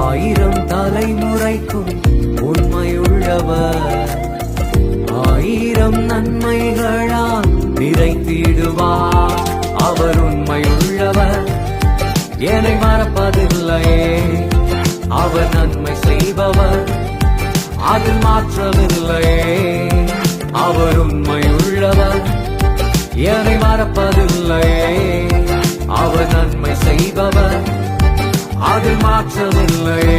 1000 தலைமுறைக்கும் உண்மையுள்ளவர். 1000 நன்மைகளால் நிறைத்திடுவார். அவர் உண்மையுள்ளவர், என்னை மறப்பதில்லையே. அவர் நன்மை செய்பவர், அதில் மாற்றமில்லையே. அவர் உண்மையுள்ளவர், என்னை மறப்பதில்லையே. அவர் நன்மை செய்பவர், அதில் மாற்றமில்லையே.